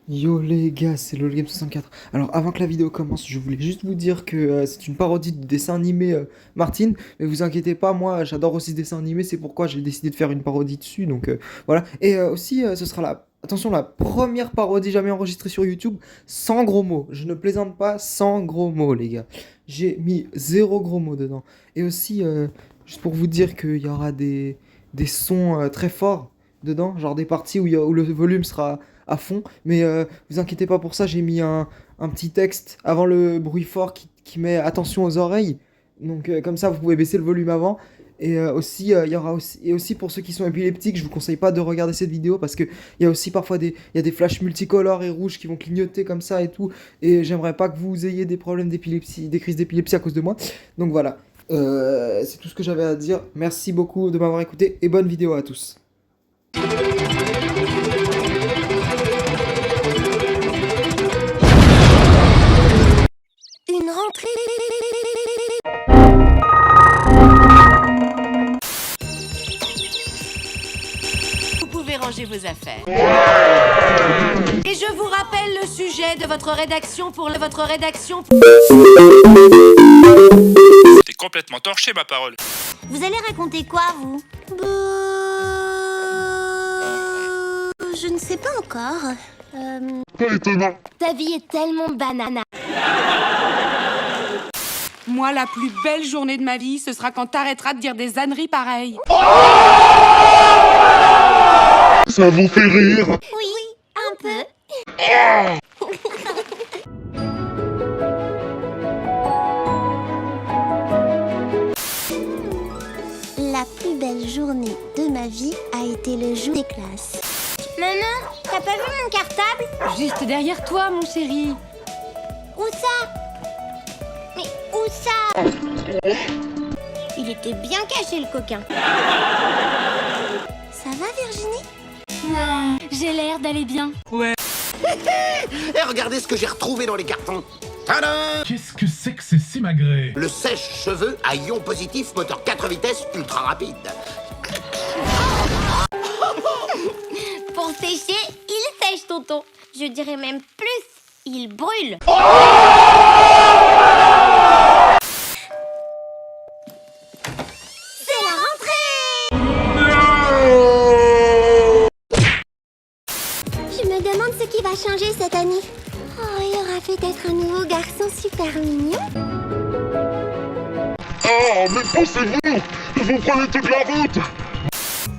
Yo les gars, c'est LolGame64. Alors avant que la vidéo commence, je voulais juste vous dire que c'est une parodie du dessin animé Martine. Mais vous inquiétez pas, moi j'adore aussi ce dessin animé, c'est pourquoi j'ai décidé de faire une parodie dessus. Donc voilà. Et aussi, ce sera attention, la première parodie jamais enregistrée sur YouTube sans gros mots. Je ne plaisante pas, sans gros mots les gars. J'ai mis zéro gros mots dedans. Et aussi, juste pour vous dire qu'il y aura des sons très forts dedans, genre des parties où le volume sera à fond. Mais vous inquiétez pas pour ça, j'ai mis un petit texte avant le bruit fort qui met attention aux oreilles. Donc comme ça, vous pouvez baisser le volume avant. Et aussi, il y aura aussi, et aussi pour ceux qui sont épileptiques, je vous conseille pas de regarder cette vidéo parce que il y a aussi parfois il y a des flashs multicolores et rouges qui vont clignoter comme ça et tout. Et j'aimerais pas que vous ayez des problèmes d'épilepsie, des crises d'épilepsie à cause de moi. Donc voilà, c'est tout ce que j'avais à dire. Merci beaucoup de m'avoir écouté et bonne vidéo à tous. Une rentrée. Vous pouvez ranger vos affaires. Et je vous rappelle le sujet de votre rédaction pour votre rédaction. T'es complètement torché, ma parole. Vous allez raconter quoi, vous? Je ne sais pas encore. Pas étonnant. Ta vie est tellement banana. Moi, la plus belle journée de ma vie, ce sera quand t'arrêteras de dire des âneries pareilles. Ça vous fait rire? Oui, un peu. La plus belle journée de ma vie a été le jour des classes. Maman, t'as pas vu mon cartable? Juste derrière toi, mon chéri. Où ça? Mais où ça? Il était bien caché, le coquin. Ça va, Virginie? J'ai l'air d'aller bien. Et regardez ce que j'ai retrouvé dans les cartons. Tadam! Qu'est-ce que c'est que ces simagrées? Le sèche-cheveux à ion positif, moteur 4 vitesses, ultra rapide. Pour sécher, il sèche, tonton. Je dirais même plus, il brûle. C'est la rentrée! Je me demande ce qui va changer cette année. Oh, il y aura peut-être un nouveau garçon super mignon. Ah, mais poussez-vous! Vous prenez toute la route!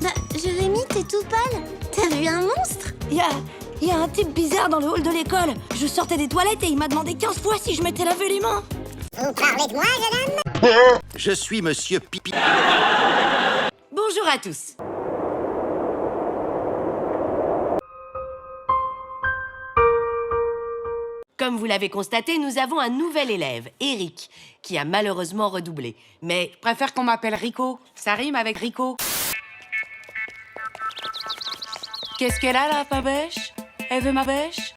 Bah, Jérémy, t'es tout pâle. T'as vu un monstre? Il y a un type bizarre dans le hall de l'école. Je sortais des toilettes et il m'a demandé 15 fois si je m'étais lavé les mains. Vous parlez de moi, jeune homme? Je suis Monsieur Pipi. Bonjour à tous. Comme vous l'avez constaté, nous avons un nouvel élève, Eric, qui a malheureusement redoublé. Mais Je préfère qu'on m'appelle Rico. Ça rime avec Rico. Qu'est-ce qu'elle a, là, ma bêche? Elle veut ma bêche?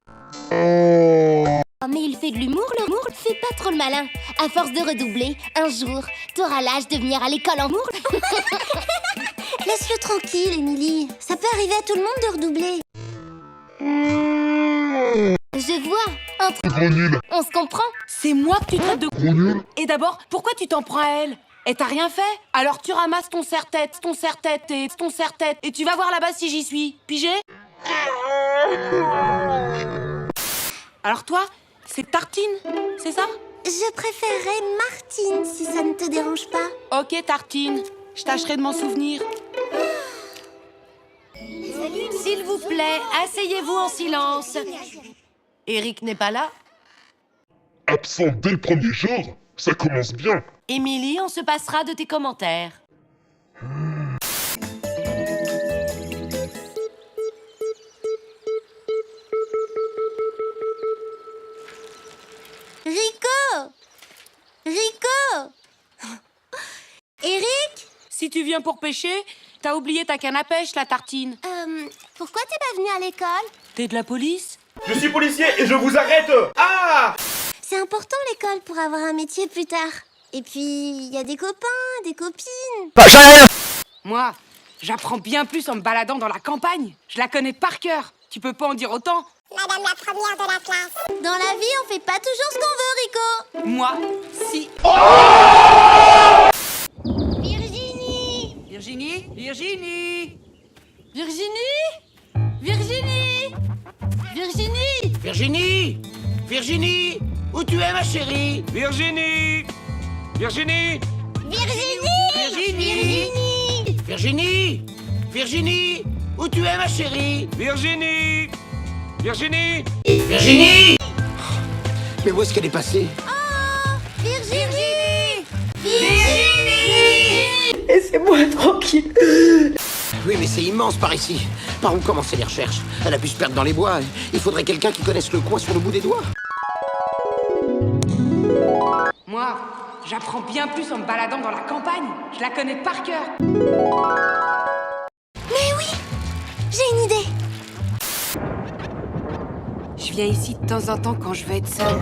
Oh, mais il fait de l'humour, l'humour. Fais pas trop le malin. À force de redoubler, un jour, t'auras l'âge de venir à l'école en mourle. Laisse-le tranquille, Émilie. Ça peut arriver à tout le monde de redoubler. Je vois. Gros nul! On se comprend. C'est moi que tu traites de Gros nul! Et d'abord, pourquoi tu t'en prends à elle? Et t'as rien fait? Alors tu ramasses ton serre-tête et tu vas voir là-bas si j'y suis. Pigé? Alors toi, c'est Tartine, c'est ça? Je préférerais Martine, si ça ne te dérange pas. Ok, Tartine. Je tâcherai de m'en souvenir. S'il vous plaît, asseyez-vous en silence. Eric n'est pas là. Absent dès le premier jour? Ça commence bien! Émilie, on se passera de tes commentaires. Rico! Rico! Eric? Si tu viens pour pêcher, t'as oublié ta canne à pêche, la Tartine. Pourquoi t'es pas venu à l'école? T'es de la police? Je suis policier et je vous arrête! Ah! C'est important l'école pour avoir un métier plus tard. Et puis, il y a des copains, des copines. Moi, j'apprends bien plus en me baladant dans la campagne. Je la connais par cœur. Tu peux pas en dire autant? Madame la première de la classe. Dans la vie, on fait pas toujours ce qu'on veut, Rico. Moi, si. Virginie! Virginie? Virginie? Virginie! Virginie! Virginie! Virginie! Virginie! Où tu es, ma chérie? Virginie Virginie Virginie! Virginie! Virginie! Virginie! Où tu es, ma chérie? Virginie Virginie Virginie! Mais où est-ce qu'elle est passée? Virginie! Virginie! Laissez-moi tranquille. Oui, mais c'est immense par ici. Par où commencer les recherches? Elle a pu se perdre dans les bois. Il faudrait quelqu'un qui connaisse le coin sur le bout des doigts. Moi, j'apprends bien plus en me baladant dans la campagne. Je la connais par cœur. Mais oui! J'ai une idée! Je viens ici de temps en temps quand je veux être seule.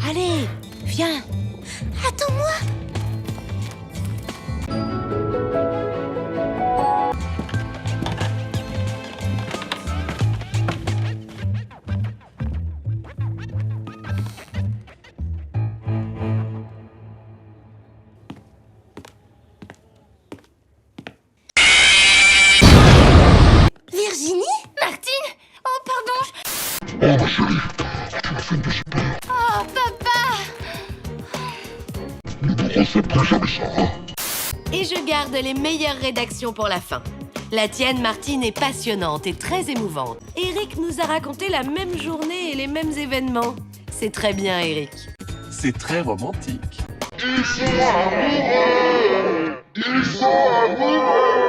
Allez, viens. Attends-moi! Virginie? Martine? Oh, pardon! Oh ma chérie, tu m'as fait une de super. Oh, papa! Ne nous refais plus jamais ça, hein? Et je garde les meilleures rédactions pour la fin. La tienne, Martine, est passionnante et très émouvante. Eric nous a raconté la même journée et les mêmes événements. C'est très bien, Eric. C'est très romantique. Ils sont amoureux! Ils sont amoureux!